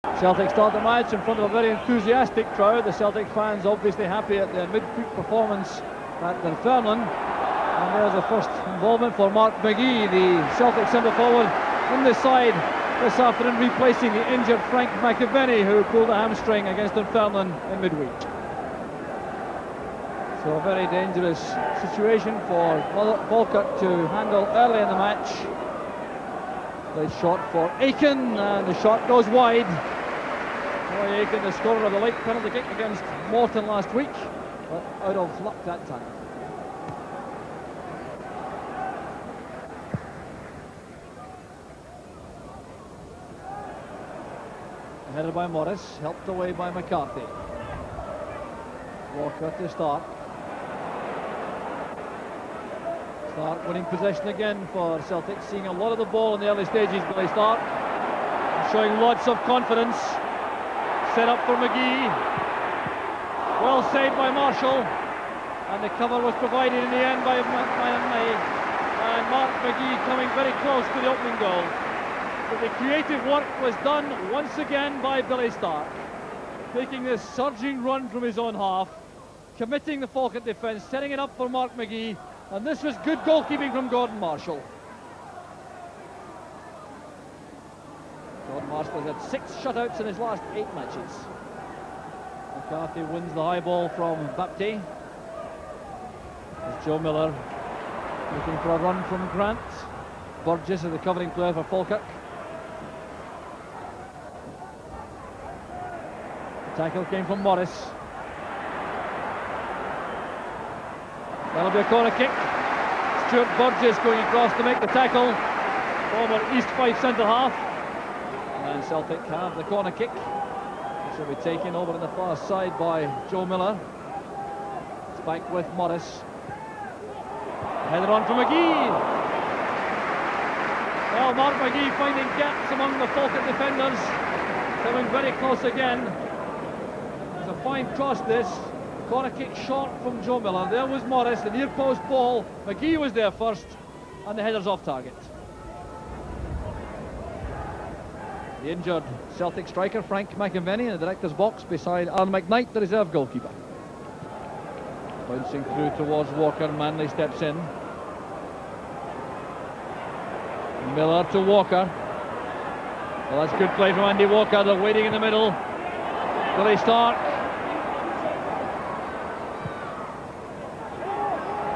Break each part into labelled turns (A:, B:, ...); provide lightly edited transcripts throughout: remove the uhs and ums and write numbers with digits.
A: Celtic start the match in front of a very enthusiastic crowd. The Celtic fans obviously happy at their midweek performance at Dunfermline. And there's the first involvement for Mark McGee, the Celtic centre forward, in the side this afternoon, replacing the injured Frank McAvenny, who pulled a hamstring against Dunfermline in midweek. So a very dangerous situation for Falkirk to handle early in the match. The shot for Aiken, and the shot goes wide. Roy Aiken, the scorer of the late penalty kick against Morton last week, but out of luck that time. Headed by Morris, helped away by McCarthy. Walker to Stark. Stark winning possession again for Celtic, seeing a lot of the ball in the early stages. Billy Stark showing lots of confidence. Set up for McGee. Well saved by Marshall, and the cover was provided in the end by mcneil. And Mark McGee coming very close to the opening goal. But the creative work was done once again by Billy Stark, taking this surging run from his own half, committing the Falkirk defence, setting it up for Mark McGee, and this was good goalkeeping from Gordon Marshall. Gordon Marshall has had 6 shutouts in his last 8 matches. McCarthy wins the high ball from Bapty. There's Joe Miller looking for a run from Grant. Burgess is the covering player for Falkirk. The tackle came from Morris. That'll be a corner kick. Stuart Burgess going across to make the tackle. Former East Fife centre half. And Celtic have the corner kick, which will be taken over on the far side by Joe Miller. It's back with Morris. Header on from McGee. Well, Mark McGee finding gaps among the Falkirk defenders. Coming very close again. It's a fine cross this. Corner kick short from Joe Miller. There was Morris, the near post ball. McGee was there first, and the header's off target. The injured Celtic striker Frank McAvenny in the director's box beside Aaron McKnight, the reserve goalkeeper. Bouncing through towards Walker, Manley steps in. Miller to Walker. Well, that's good play from Andy Walker. They're waiting in the middle. Billy Stark.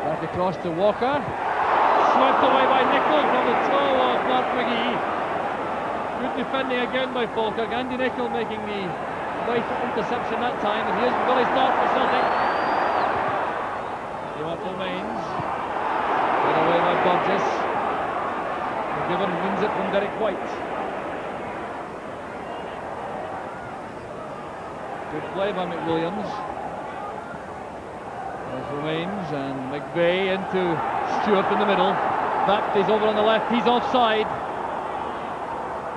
A: Back across to Walker. Swept away by Nicholl from the toe of Mark McGee. Good defending again by Falkirk. Andy Nicholl making the vital interception that time. And here's Billy Stark for Celtic. Immortal Mains. Put away by Burgess. McGibbon wins it from Derek White. Good play by McWilliams. There's Romains and McVeigh into Stewart in the middle. Bapty's over on the left. He's offside.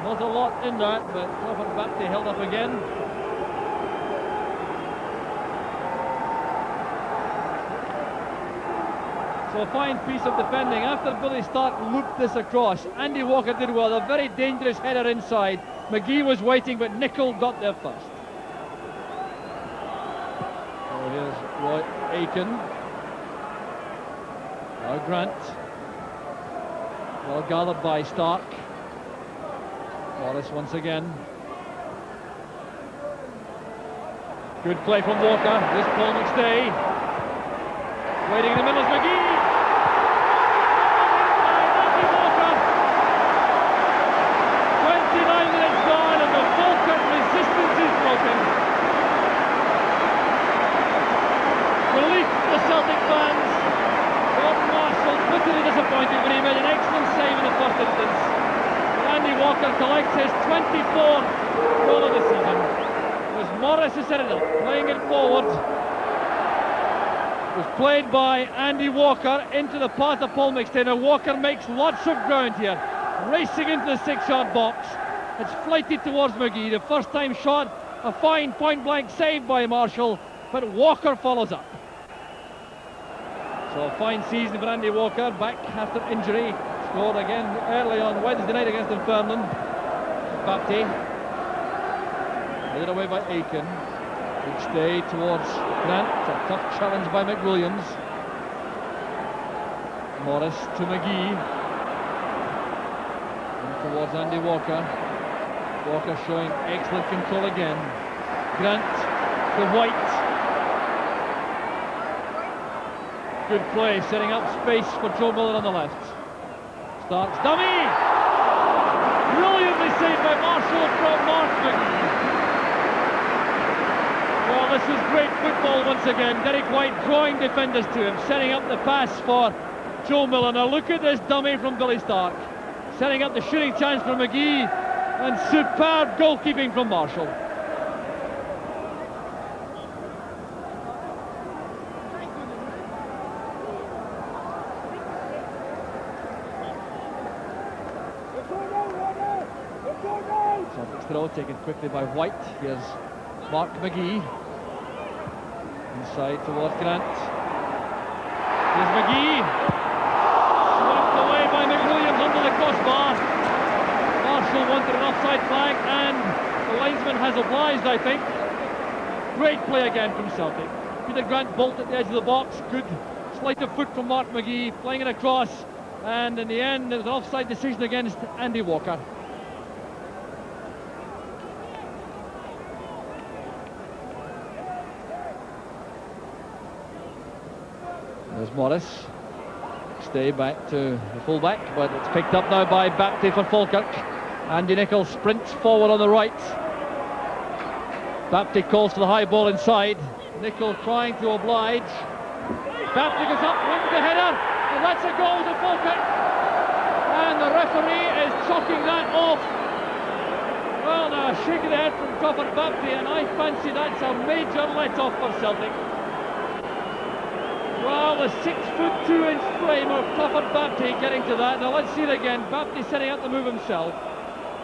A: Not a lot in that, but Crawford Bapty held up again. So a fine piece of defending. After Billy Stark looped this across, Andy Walker did well. A very dangerous header inside. McGee was waiting, but Nicholl got there first. So here's Roy Aiken. Now Grant. Well gathered by Stark. Morris once again. Good play from Walker. This Paul McStay. Waiting in the middle is McGee. Andy Walker. 29 minutes gone and the Falkirk resistance is broken. Relief for the Celtic fans. Gordon Marshall bitterly disappointed, but he made an excellent save in the first instance. Andy Walker collects his 24th goal of the season. It was Morris who set it up, playing it forward. It was played by Andy Walker into the path of Paul McStay. Now Walker makes lots of ground here, racing into the 6-yard box. It's flighted towards McGee. The first time shot, a fine point-blank save by Marshall, but Walker follows up. So a fine season for Andy Walker, back after injury. Scored again early on Wednesday night against Dunfermline. Bapty. Headed away by Aiken. Good stay towards Grant. A tough challenge by McWilliams. Morris to McGee. And towards Andy Walker. Walker showing excellent control again. Grant to White. Good play, setting up space for Joe Miller on the left. Starks dummy! Brilliantly saved by Marshall from Mark McGee. Well, this is great football once again. Derek White drawing defenders to him, setting up the pass for Joe Miller. Now look at this dummy from Billy Stark. Setting up the shooting chance for McGee, and superb goalkeeping from Marshall. Celtic's throw taken quickly by White. Here's Mark McGee. Inside towards Grant. Here's McGee. Swept away by McWilliams under the crossbar. Marshall wanted an offside flag, and the linesman has obliged, I think. Great play again from Celtic. Peter Grant bolted at the edge of the box. Good sleight of foot from Mark McGee, playing it across, and in the end there was an offside decision against Andy Walker. There's Morris. Stay back to the fullback, but it's picked up now by Bapty for Falkirk. Andy Nicol sprints forward on the right. Bapty calls for the high ball inside. Nicol trying to oblige. Bapty goes up, wins the header, and that's a goal to Falkirk. And the referee is chalking that off. Well, now a shake of the head from Crawford Bapty, and I fancy that's a major let-off for Celtic. Well, the 6'2" frame of Crawford Bapty getting to that. Now let's see it again. Bapty setting up the move himself.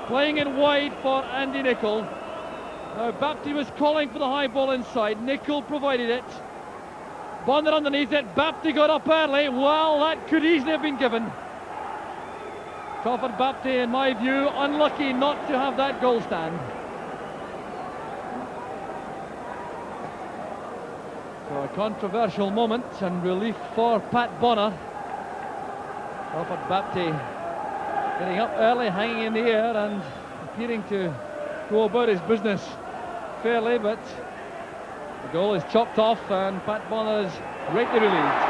A: Playing it wide for Andy Nicol. Now Bapty was calling for the high ball inside. Nicol provided it. Bonner underneath it. Bapty got up early. Well, that could easily have been given. Crawford Bapty, in my view, unlucky not to have that goal stand. So a controversial moment and relief for Pat Bonner. Crawford Bapty getting up early, hanging in the air and appearing to go about his business fairly, but the goal is chopped off and Pat Bonner is greatly relieved.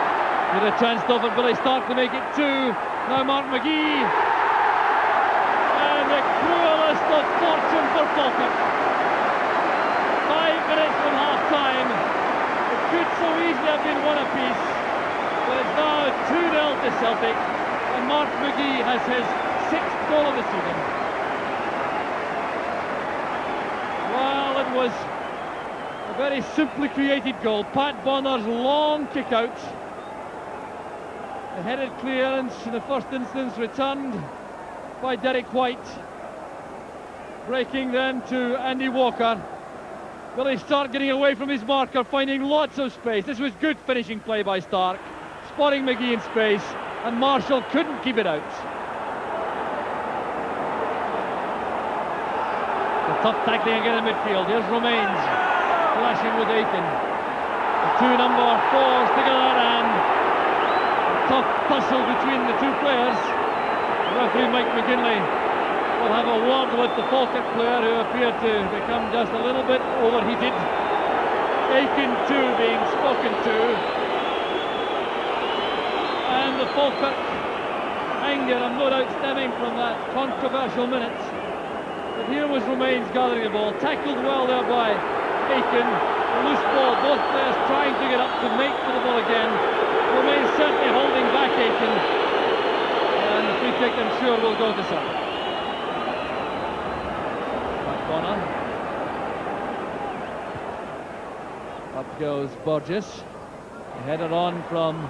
A: With a chance though for Billy Stark to make it 2. Now Mark McGee. And the cruelest of fortune for Falkirk. 5 minutes from half-time. It could so easily have been one apiece, but it's now 2-0 to Celtic, and Mark McGee has his 6th goal of the season. Well, it was a very simply created goal. Pat Bonner's long kick out. A headed clearance in the first instance, returned by Derek White. Breaking then to Andy Walker. Billy Stark getting away from his marker, finding lots of space. This was good finishing play by Stark. Spotting McGee in space, and Marshall couldn't keep it out. A tough tackling again in midfield. Here's Romains clashing with Aiken. The 2 number 4s together, and a tough tussle between the 2 players. Referee Mike McGinley will have a word with the Falkirk player, who appeared to become just a little bit overheated. Aiken too being spoken to, and the Falkirk anger, and no doubt stemming from that controversial minute. But here was Romains gathering the ball, tackled well there by Aiken. A loose ball, both players trying to get up to make for the ball again. Romains certainly holding back Aiken, and the free kick I'm sure will go to Celtic. Bonner. Up goes Burgess. A header on from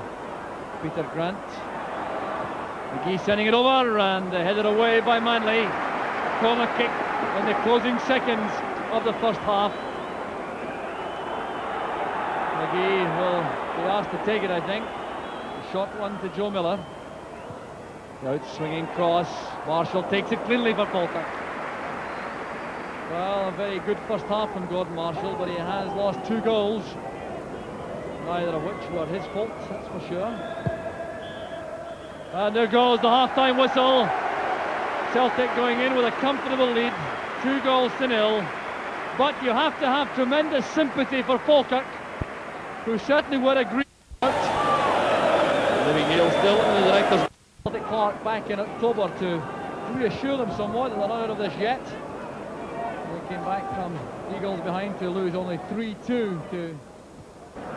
A: Peter Grant. McGee sending it over, and headed away by Manley. Corner kick in the closing seconds of the first half. McGee will be asked to take it, I think. A short one to Joe Miller. The out swinging cross. Marshall takes it cleanly for Falkirk. Well, a very good first half from Gordon Marshall, but he has lost 2 goals, neither of which were his fault, that's for sure. And there goes the half-time whistle. Celtic going in with a comfortable lead, 2-0. But you have to have tremendous sympathy for Falkirk, who certainly would agree. mcneil still in the director's. Celtic Clark back in October to reassure them somewhat that they're not out of this yet. They came back from Eagles behind to lose only 3-2 to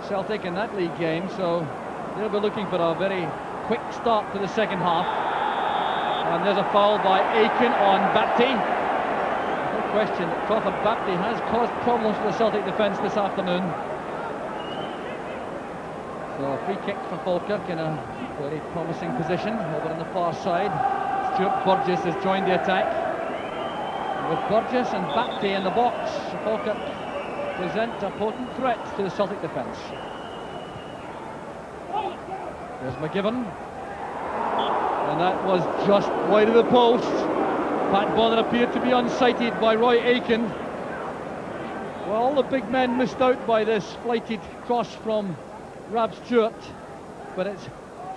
A: Celtic in that league game, so they'll be looking for a very quick start to the second half. And there's a foul by Aiken on Bapty. No question that Crawford Bapty has caused problems for the Celtic defence this afternoon. So a free kick for Falkirk in a very promising position over on the far side. Stuart Burgess has joined the attack. And with Burgess and Bapty in the box, Falkirk present a potent threat to the Celtic defence. There's McGivern. And that was just wide of the post. Pat Bonner appeared to be unsighted by Roy Aiken. Well, all the big men missed out by this flighted cross from Rab Stewart, but it's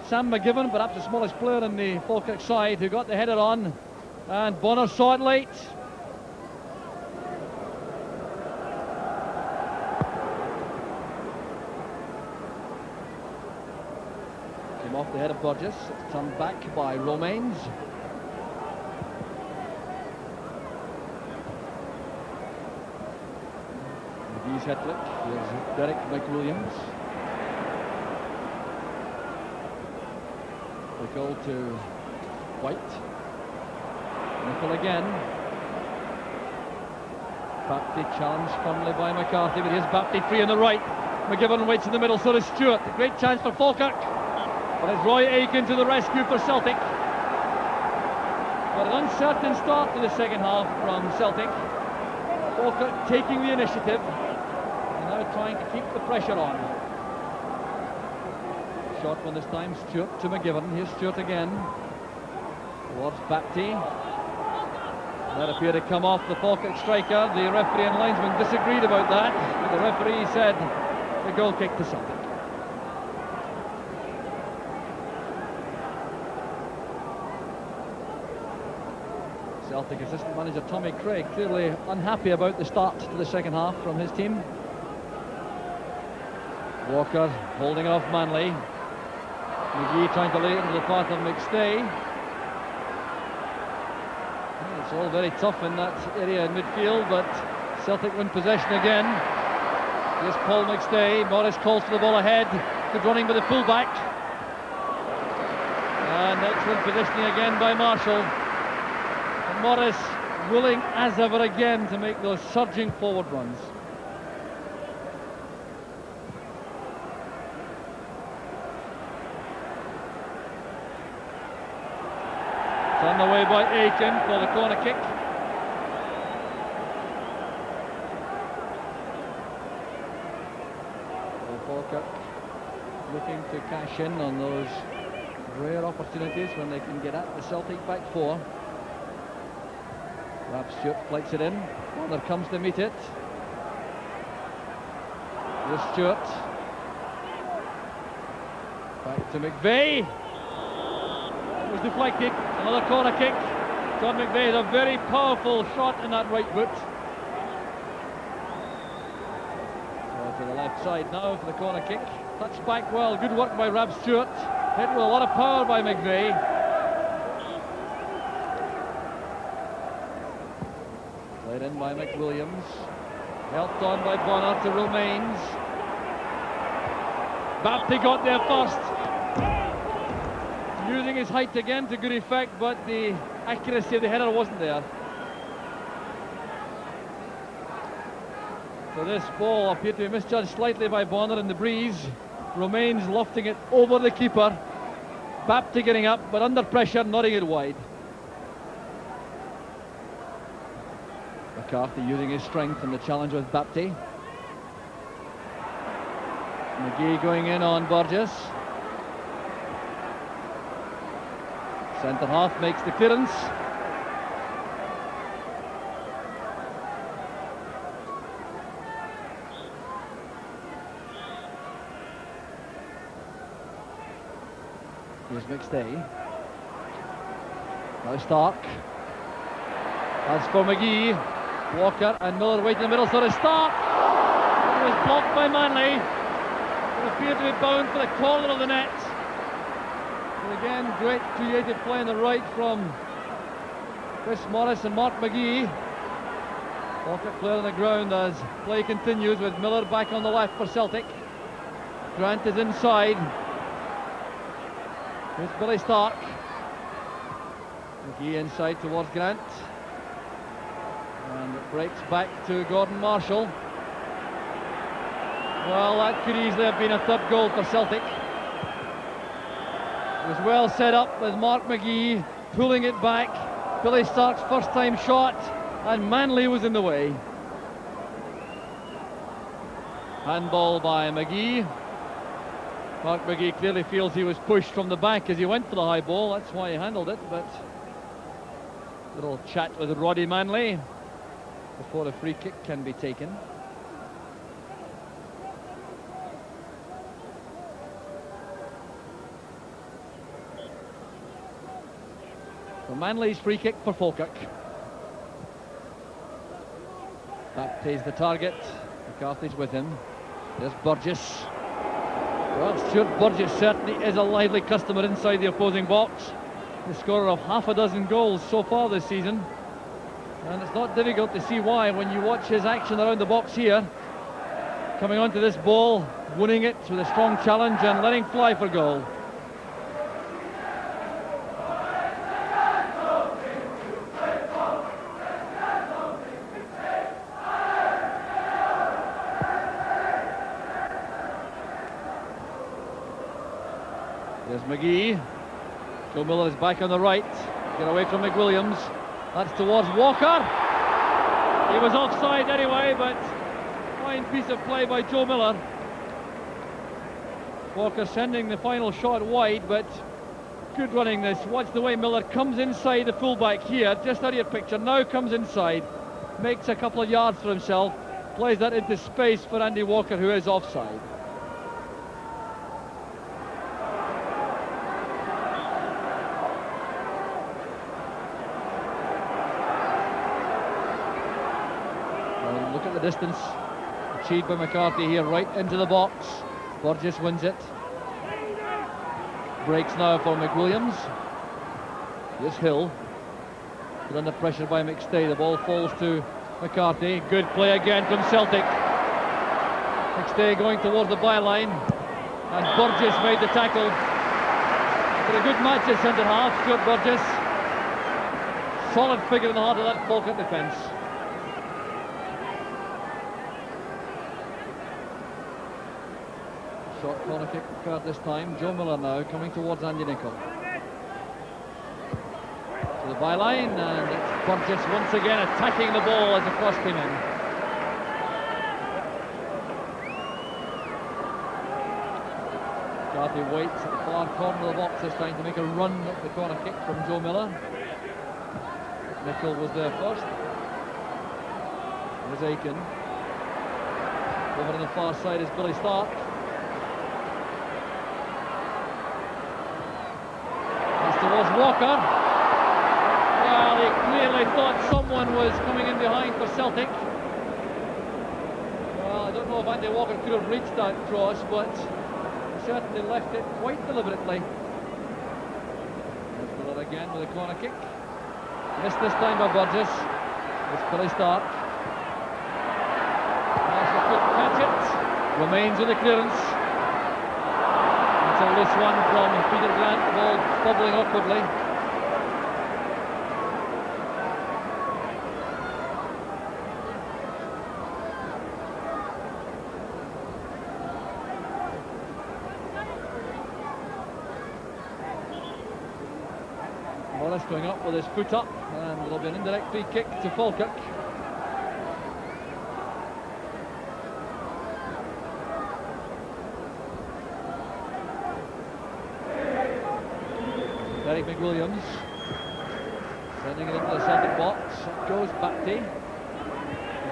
A: Sam McGivern, perhaps the smallest player in the Falkirk side, who got the header on, and Bonner saw it late. Came off the head of Burgess. It's turned back by Romains. McGee's hat-trick. Here's Derek McWilliams. The goal to White. Nickel again. Bapty challenged firmly by McCarthy, but here's Bapty free on the right. McGivern waits in the middle, so does Stewart. A great chance for Falkirk. But it's Roy Aiken to the rescue for Celtic. But an uncertain start to the second half from Celtic. Falkirk taking the initiative and now trying to keep the pressure on. Short one this time, Stewart to McGivern. Here's Stewart again. Towards Bapty. That appeared to come off the Falkirk striker. The referee and linesman disagreed about that. The referee said the goal kick to Celtic. Celtic assistant manager Tommy Craig clearly unhappy about the start to the second half from his team. Walker holding off Manley. McGee trying to lay it into the path of McStay. It's all very tough in that area in midfield, but Celtic win possession again. Here's Paul McStay. Morris calls for the ball ahead. Good running by the fullback. And excellent positioning again by Marshall. And Morris willing as ever again to make those surging forward runs. Turned away by Aiken for the corner kick. Falkirk looking to cash in on those rare opportunities when they can get at the Celtic back four. Rab Stewart flights it in. Bonner comes to meet it. Here's Stewart. Back to McVeigh. It was deflected. Another corner kick. John McVeigh has a very powerful shot in that right foot. So to the left side now for the corner kick. Touched back well. Good work by Rab Stewart. Hit with a lot of power by McVeigh. Played in by McWilliams. Helped on by Bonner to Romains. Bapty got there first. Using his height again to good effect, but the accuracy of the header wasn't there. So this ball appeared to be misjudged slightly by Bonner in the breeze. Romains lofting it over the keeper. Bapty getting up, but under pressure, nodding it wide. McCarthy using his strength in the challenge with Bapty. McGee going in on Burgess. Centre half makes the clearance. Here's McStay. Now Stark. That's for McGee. Walker and Miller wait in the middle, so it's Stark. It was blocked by Manley. It appeared to be bound for the corner of the net. But again, great creative play on the right from Chris Morris and Mark McGee. Falkirk player on the ground as play continues with Miller back on the left for Celtic. Grant is inside. Here's Billy Stark. McGee inside towards Grant. And it breaks back to Gordon Marshall. Well, that could easily have been a third goal for Celtic. It was well set up with Mark McGee pulling it back. Billy Stark's first time shot, and Manley was in the way. Handball by McGee. Mark McGee clearly feels he was pushed from the back as he went for the high ball. That's why he handled it, but little chat with Roddy Manley before a free kick can be taken. So Manley's free kick for Falkirk. Back plays the target. McCarthy's with him. There's Burgess. Well, Stuart Burgess certainly is a lively customer inside the opposing box. The scorer of half a dozen goals so far this season. And it's not difficult to see why when you watch his action around the box here. Coming onto this ball, winning it with a strong challenge and letting fly for goal. There's McGee. Joe Miller is back on the right. Get away from McWilliams. That's towards Walker. He was offside anyway, but fine piece of play by Joe Miller. Walker sending the final shot wide, but good running this. Watch the way Miller comes inside the fullback here, just out of your picture. Now comes inside, makes a couple of yards for himself, plays that into space for Andy Walker, who is offside. Look at the distance achieved by McCarthy here, right into the box. Burgess wins it. Breaks now for McWilliams. Here's Hill. Put under pressure by McStay. The ball falls to McCarthy. Good play again from Celtic. McStay going towards the byline. And Burgess made the tackle. But a good match at centre half, Stuart Burgess. Solid figure in the heart of that Falkirk defence. Short corner kick card this time. Joe Miller now coming towards Andy Nicol. To the byline, and it's Burgess once again attacking the ball as the cross came in. McCarthy waits at the far corner of the box this time to make a run at the corner kick from Joe Miller. Nicol was there first. There's Aiken. Over on the far side is Billy Stark. Towards Walker. Well, he clearly thought someone was coming in behind for Celtic. Well, I don't know if Andy Walker could have reached that cross, but he certainly left it quite deliberately. There's Miller again with a corner kick. Missed this time by Burgess. It's Billy Stark. Marshall couldn't catch it. Remains with the clearance. Until this one from Peter Grant, the ball bubbling awkwardly. Morris going up with his foot up, and it'll be an indirect free kick to Falkirk. McWilliams sending it into the Celtic box. It goes Batty.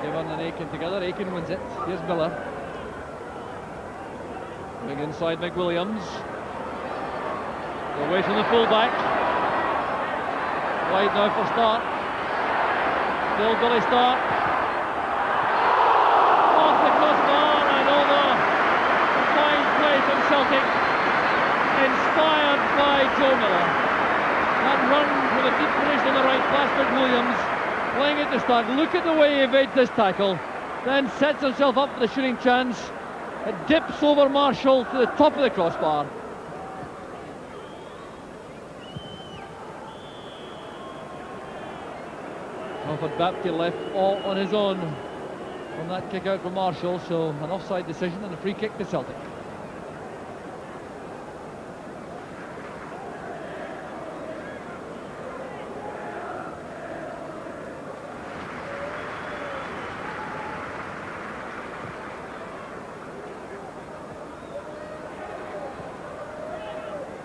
A: Devon and Aiken together. Aiken wins it. Here's Miller. Going inside McWilliams. Away from the full-back. Wide now for Stark. Still Billy Stark. Off the crossbar and over. Fine play from Celtic. Inspired by Joe Miller. That run with a deep finish on the right past McWilliams. Playing it to Stark. Look at the way he evades this tackle. Then sets himself up for the shooting chance. It dips over Marshall to the top of the crossbar. Crawford Baptiste left all on his own on that kick out from Marshall, so an offside decision and a free kick to Celtic.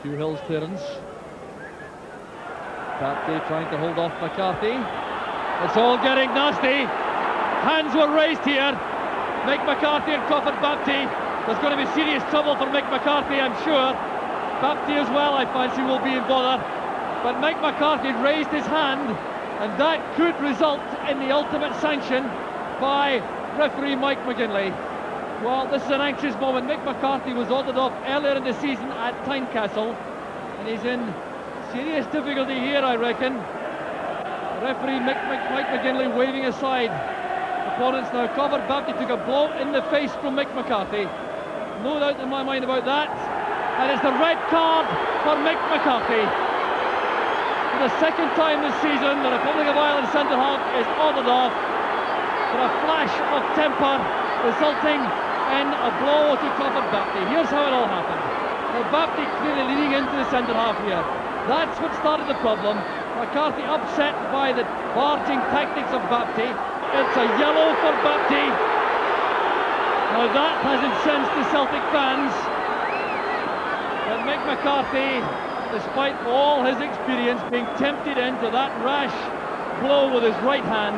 A: Hugh Hill's clearance. Baptiste trying to hold off McCarthy. It's all getting nasty. Hands were raised here. Mick McCarthy and Crawford Baptiste. There's going to be serious trouble for Mick McCarthy, I'm sure. Baptiste as well, I fancy, will be in bother. But Mick McCarthy raised his hand, and that could result in the ultimate sanction by referee Mike McGinley. Well, this is an anxious moment. Mick McCarthy was ordered off earlier in the season at Tynecastle, and he's in serious difficulty here, I reckon. Referee Mike McGinley waving aside opponents now. Crawford Baptiste took a blow in the face from Mick McCarthy. No doubt in my mind about that. And it's the red card for Mick McCarthy. For the second time this season, the Republic of Ireland centre-half is ordered off for a flash of temper, resulting in a blow to Crawford Baptiste. Here's how it all happened. Now Baptiste clearly leading into the centre-half here. That's what started the problem. McCarthy upset by the barging tactics of Baptiste. It's a yellow for Baptiste. Now that has incensed the Celtic fans. But Mick McCarthy, despite all his experience, being tempted into that rash blow with his right hand.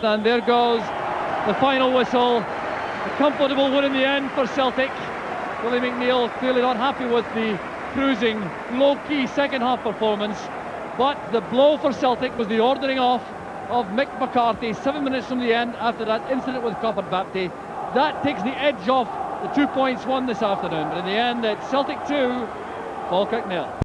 A: And there goes the final whistle. A comfortable win in the end for Celtic. Willie McNeil clearly not happy with the cruising, low-key second half performance. But the blow for Celtic was the ordering off of Mick McCarthy 7 minutes from the end after that incident with Crawford Baptiste. That takes the edge off the 2 points won this afternoon. But in the end, it's Celtic 2, Falkirk 0.